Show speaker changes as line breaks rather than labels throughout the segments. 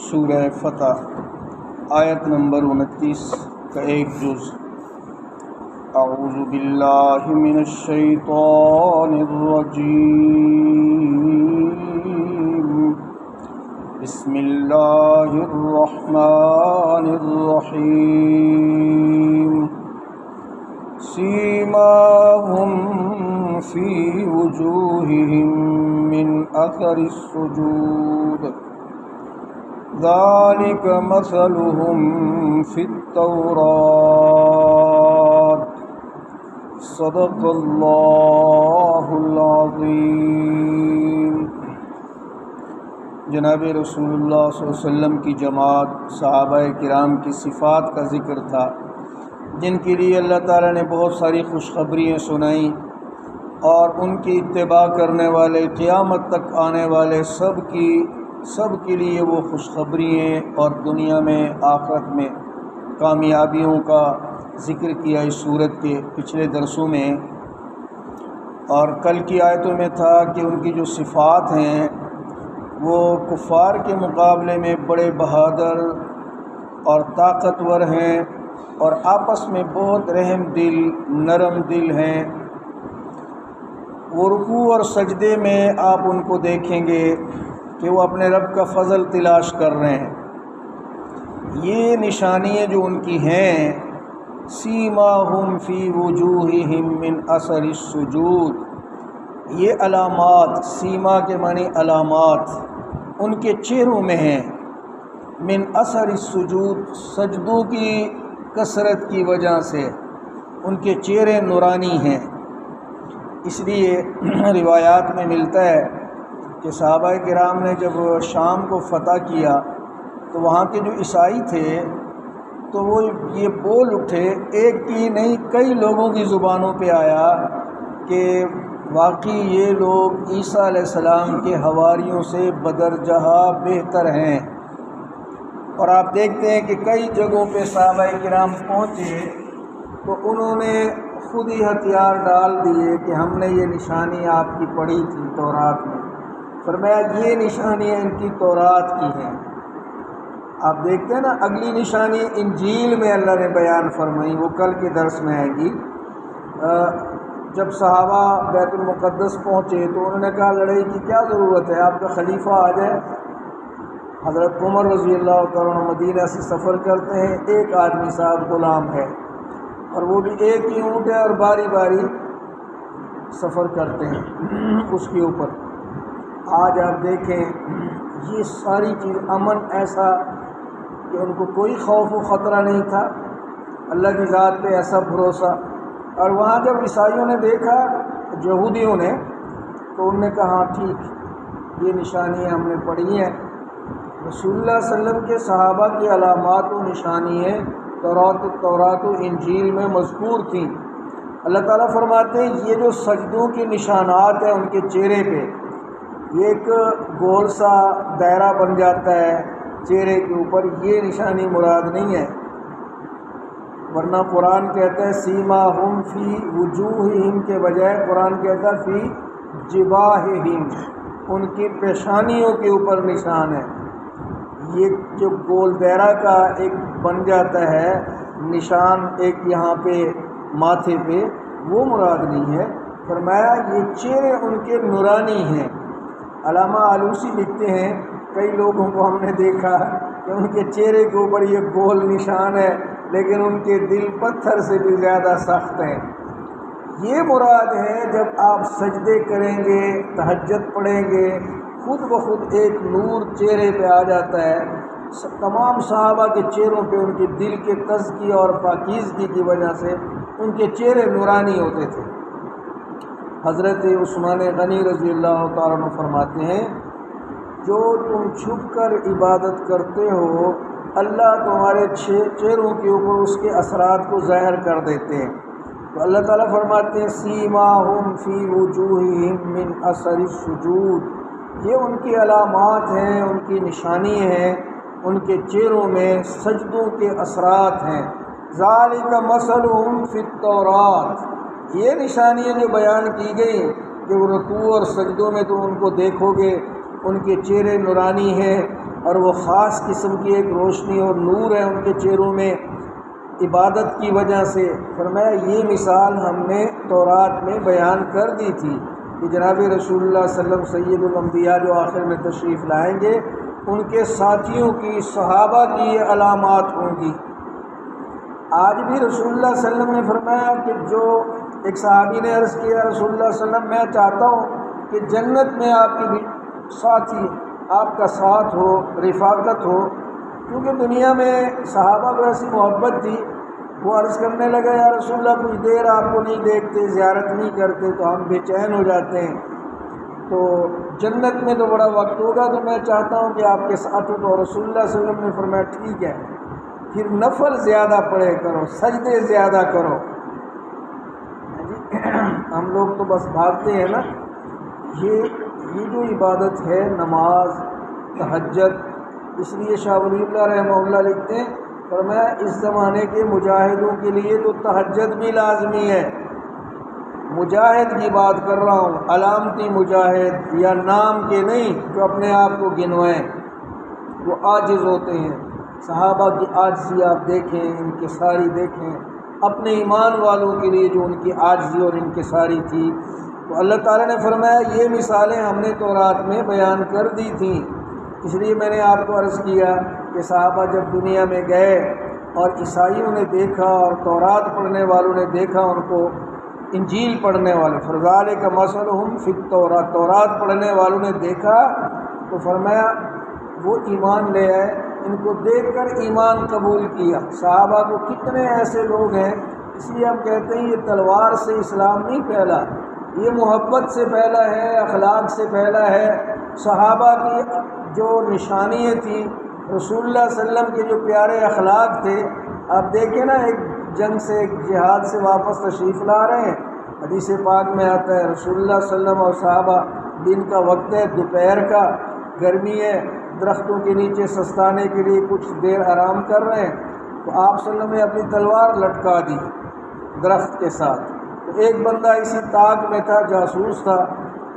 سورہ فتح آیت نمبر 29 کا ایک جز۔ اعوذ باللہ من الشیطان الرجیم، بسم اللہ الرحمن الرحیم۔ سیماہم فی وجوہہم من اثر السجود، ذالک مثلہم فی التوراۃ، صدق اللہ العظیم۔ جناب رسول اللہ صلی اللہ علیہ وسلم کی جماعت صحابہ کرام کی صفات کا ذکر تھا، جن کے لیے اللہ تعالیٰ نے بہت ساری خوشخبریاں سنائیں، اور ان کی اتباع کرنے والے قیامت تک آنے والے سب کے لیے وہ خوشخبری ہیں، اور دنیا میں آخرت میں کامیابیوں کا ذکر کیا اس صورت کے پچھلے درسوں میں۔ اور کل کی آیتوں میں تھا کہ ان کی جو صفات ہیں وہ کفار کے مقابلے میں بڑے بہادر اور طاقتور ہیں، اور آپس میں بہت رحم دل نرم دل ہیں۔ وہ رکوع اور سجدے میں آپ ان کو دیکھیں گے کہ وہ اپنے رب کا فضل تلاش کر رہے ہیں۔ یہ نشانیاں جو ان کی ہیں، سیماہم فی وجوہہم من اثر السجود، یہ علامات، سیما کے معنی علامات، ان کے چہروں میں ہیں۔ من اثر السجود، سجدوں کی کثرت کی وجہ سے ان کے چہرے نورانی ہیں۔ اس لیے روایات میں ملتا ہے کہ صحابہ کرام نے جب شام کو فتح کیا تو وہاں کے جو عیسائی تھے تو وہ یہ بول اٹھے، ایک کی نہیں کئی لوگوں کی زبانوں پہ آیا کہ واقعی یہ لوگ عیسیٰ علیہ السلام کے حواریوں سے بدرجہ بہتر ہیں۔ اور آپ دیکھتے ہیں کہ کئی جگہوں پہ صحابہ کرام پہنچے تو انہوں نے خود ہی ہتھیار ڈال دیے کہ ہم نے یہ نشانی آپ کی پڑھی تھی تورات میں، فرمایا یہ نشانیاں ان کی تورات کی ہیں۔ آپ دیکھتے ہیں نا، اگلی نشانی انجیل میں اللہ نے بیان فرمائی، وہ کل کے درس میں آئے گی۔ جب صحابہ بیت المقدس پہنچے تو انہوں نے کہا لڑائی کی کیا ضرورت ہے، آپ کا خلیفہ آ جائے۔ حضرت عمر رضی اللہ تعالیٰ عنہ مدینہ سے سفر کرتے ہیں، ایک آدمی صاحب غلام ہے، اور وہ بھی ایک ہی اونٹ ہے، اور باری باری سفر کرتے ہیں اس کے اوپر۔ آج آپ دیکھیں یہ ساری چیز، امن ایسا کہ ان کو کوئی خوف و خطرہ نہیں تھا، اللہ کی ذات پہ ایسا بھروسہ۔ اور وہاں جب عیسائیوں نے دیکھا، یہودیوں نے، تو انہوں نے کہا ہاں ٹھیک، یہ نشانیاں ہم نے پڑھی ہیں۔ رسول اللہ صلی اللہ علیہ وسلم کے صحابہ کی علامات و نشانیاں تورات و انجیل میں مذکور تھیں۔ اللہ تعالیٰ فرماتے ہیں یہ جو سجدوں کے نشانات ہیں ان کے چہرے پہ، یہ ایک گول سا دائرہ بن جاتا ہے چہرے کے اوپر، یہ نشانی مراد نہیں ہے، ورنہ قرآن کہتا ہے سیماہم فی وجوہہم کے بجائے قرآن کہتا ہے فی جباہہم، ان کی پیشانیوں کے اوپر نشان ہے۔ یہ جو گول دائرہ کا ایک بن جاتا ہے نشان ایک یہاں پہ ماتھے پہ، وہ مراد نہیں ہے۔ فرمایا یہ چہرے ان کے نورانی ہیں۔ علامہ آلوسی لکھتے ہیں کئی لوگوں کو ہم نے دیکھا کہ ان کے چہرے کے اوپر یہ گول نشان ہے، لیکن ان کے دل پتھر سے بھی زیادہ سخت ہیں۔ یہ مراد ہے جب آپ سجدے کریں گے، تہجد پڑھیں گے، خود بخود ایک نور چہرے پہ آ جاتا ہے۔ تمام صحابہ کے چہروں پہ ان کے دل کے تزکیہ اور پاکیزگی کی وجہ سے ان کے چہرے نورانی ہوتے تھے۔ حضرت عثمان غنی رضی اللہ تعالیٰ عنہ فرماتے ہیں جو تم چھپ کر عبادت کرتے ہو، اللہ تمہارے چہروں کے اوپر اس کے اثرات کو ظاہر کر دیتے ہیں۔ تو اللہ تعالیٰ فرماتے ہیں سیماہم فی وجوہہم من اثر السجود، یہ ان کی علامات ہیں، ان کی نشانی ہیں، ان کے چہروں میں سجدوں کے اثرات ہیں۔ ذالک مثلہم فی التوراۃ، یہ نشانیاں جو بیان کی گئی کہ وہ رکوع اور سجدوں میں تم ان کو دیکھو گے، ان کے چہرے نورانی ہیں، اور وہ خاص قسم کی ایک روشنی اور نور ہے ان کے چہروں میں عبادت کی وجہ سے۔ فرمایا یہ مثال ہم نے تورات میں بیان کر دی تھی کہ جناب رسول اللہ صلی اللہ علیہ وسلم سید الانبیاء جو آخر میں تشریف لائیں گے ان کے ساتھیوں کی، صحابہ کی یہ علامات ہوں گی۔ آج بھی رسول اللہ صلی اللہ علیہ وسلم نے فرمایا کہ جو ایک صحابی نے عرض کیا رسول اللہ صلی اللہ علیہ وسلم میں چاہتا ہوں کہ جنت میں آپ کی بھی ساتھی، آپ کا ساتھ ہو، رفاقت ہو، کیونکہ دنیا میں صحابہ کو ایسی محبت تھی۔ وہ عرض کرنے لگا یا رسول اللہ کچھ دیر آپ کو نہیں دیکھتے، زیارت نہیں کرتے تو ہم بے چین ہو جاتے ہیں، تو جنت میں تو بڑا وقت ہوگا تو میں چاہتا ہوں کہ آپ کے ساتھ ہو۔ تو رسول اللہ صلی اللہ علیہ وسلم نے فرمایا ٹھیک ہے، پھر نفل زیادہ پڑھے کرو، سجدے زیادہ کرو۔ ہم لوگ تو بس بھاگتے ہیں نا۔ یہ جو عبادت ہے نماز، تہجد، اس لیے شاہ ولی اللہ رحمہ اللہ لکھتے ہیں، فرمایا اس زمانے کے مجاہدوں کے لیے تو تہجد بھی لازمی ہے۔ مجاہد کی بات کر رہا ہوں، علامتی مجاہد یا نام کے نہیں، جو اپنے آپ کو گنوائیں، وہ عاجز ہوتے ہیں۔ صحابہ کی عاجزی آپ دیکھیں، انکساری دیکھیں، اپنے ایمان والوں کے لیے جو ان کی عاجزی اور انکساری تھی۔ تو اللہ تعالیٰ نے فرمایا یہ مثالیں ہم نے تورات میں بیان کر دی تھیں۔ اس لیے میں نے آپ کو عرض کیا کہ صحابہ جب دنیا میں گئے اور عیسائیوں نے دیکھا اور تورات پڑھنے والوں نے دیکھا ان کو، انجیل پڑھنے والے، فَذَلِكَ مَثَلُهُمْ فِي التَّوْرَاةِ، تورات پڑھنے والوں نے دیکھا تو فرمایا وہ ایمان لے آئے، ان کو دیکھ کر ایمان قبول کیا۔ صحابہ کو کتنے ایسے لوگ ہیں، اس لیے ہم کہتے ہیں یہ تلوار سے اسلام نہیں پھیلا، یہ محبت سے پھیلا ہے، اخلاق سے پھیلا ہے۔ صحابہ کی جو نشانیاں تھیں، رسول اللہ صلی اللہ علیہ وسلم کے جو پیارے اخلاق تھے، آپ دیکھیں نا ایک جنگ سے، ایک جہاد سے واپس تشریف لا رہے ہیں، حدیث پاک میں آتا ہے رسول اللہ صلی اللہ علیہ وسلم اور صحابہ، دن کا وقت ہے، دوپہر کا، گرمی ہے، درختوں کے نیچے سستانے کے لیے کچھ دیر آرام کر رہے ہیں، تو آپ صلی اللہ علیہ وسلم نے اپنی تلوار لٹکا دی درخت کے ساتھ۔ تو ایک بندہ اسی طاق میں تھا، جاسوس تھا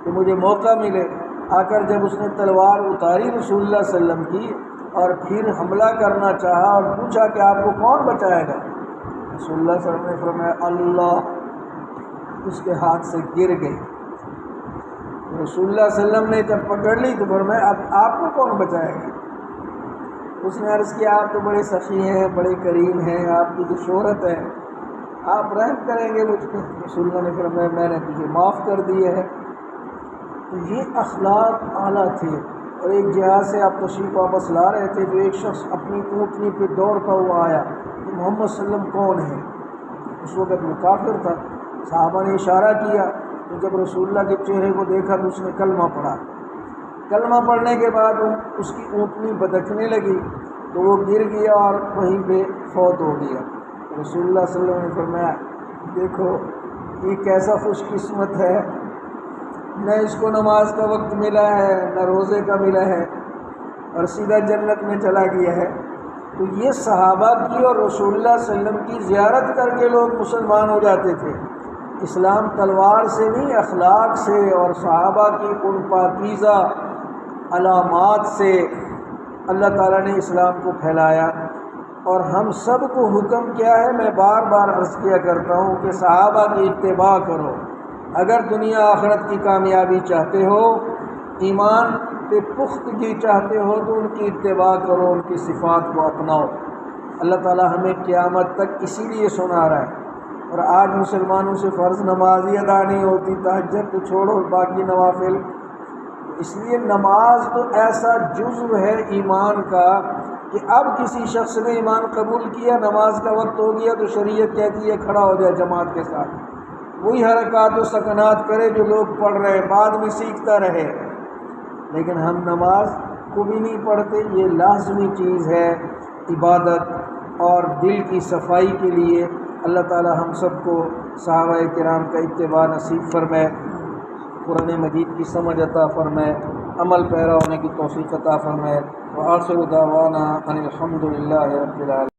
کہ مجھے موقع ملے، آ کر جب اس نے تلوار اتاری رسول اللہ صلی اللہ علیہ وسلم کی اور پھر حملہ کرنا چاہا اور پوچھا کہ آپ کو کون بچائے گا، رسول اللہ صلی اللہ علیہ وسلم نے فرمایا اللہ، اس کے ہاتھ سے گر گئی۔ رسول اللہ صلی اللہ علیہ وسلم نے جب پکڑ لی تو فرمایا اب آپ کو کون بچائے گا؟ اس نے عرض کیا آپ تو بڑے سخی ہیں، بڑے کریم ہیں، آپ کی تو شہرت ہے، آپ رحم کریں گے مجھ پہ؟ رسول اللہ نے فرمایا میں نے تجھے معاف کر دیا ہے۔ تو یہ اخلاق اعلیٰ تھے۔ اور ایک جہاد سے آپ تشریف واپس لا رہے تھے تو ایک شخص اپنی اونٹنی پہ دوڑتا ہوا آیا کہ محمد صلی اللہ علیہ وسلم کون ہے؟ اس وقت وہ کافر تھا۔ صحابہ نے اشارہ کیا تو جب رسول اللہ کے چہرے کو دیکھا تو اس نے کلمہ پڑھا۔ کلمہ پڑھنے کے بعد اس کی اونٹنی بدکنے لگی تو وہ گر گیا اور وہیں پہ فوت ہو گیا۔ رسول اللہ صلی اللہ علیہ وسلم نے فرمایا دیکھو یہ کیسا خوش قسمت ہے، نہ اس کو نماز کا وقت ملا ہے، نہ روزے کا ملا ہے، اور سیدھا جنت میں چلا گیا ہے۔ تو یہ صحابہ کی اور رسول اللہ صلی اللہ علیہ وسلم کی زیارت کر کے لوگ مسلمان ہو جاتے تھے۔ اسلام تلوار سے نہیں، اخلاق سے اور صحابہ کی ان پاکیزہ علامات سے اللہ تعالیٰ نے اسلام کو پھیلایا۔ اور ہم سب کو حکم کیا ہے، میں بار بار عرض کیا کرتا ہوں کہ صحابہ کی اتباع کرو۔ اگر دنیا آخرت کی کامیابی چاہتے ہو، ایمان پہ پختگی چاہتے ہو تو ان کی اتباع کرو، ان کی صفات کو اپناؤ۔ اللہ تعالیٰ ہمیں قیامت تک اسی لیے سنا رہا ہے۔ اور آج مسلمانوں سے فرض نماز ہی ادا نہیں ہوتی، تہجد تو چھوڑو، باقی نوافل۔ اس لیے نماز تو ایسا جزو ہے ایمان کا کہ اب کسی شخص نے ایمان قبول کیا، نماز کا وقت ہو گیا تو شریعت کہتی ہے کھڑا ہو جائے جماعت کے ساتھ، وہی حرکات و سکنات کرے جو لوگ پڑھ رہے ہیں، بعد میں سیکھتا رہے۔ لیکن ہم نماز کو بھی نہیں پڑھتے۔ یہ لازمی چیز ہے عبادت اور دل کی صفائی کے لیے۔ اللہ تعالی ہم سب کو صحابہ کرام کا اتباع نصیب فرمائے، قرآن مجید کی سمجھ عطا فرمائے، عمل پیرا ہونے کی توفیق عطا فرمائے۔ وآخر دعوانا ان الحمد للہ رب العالمین۔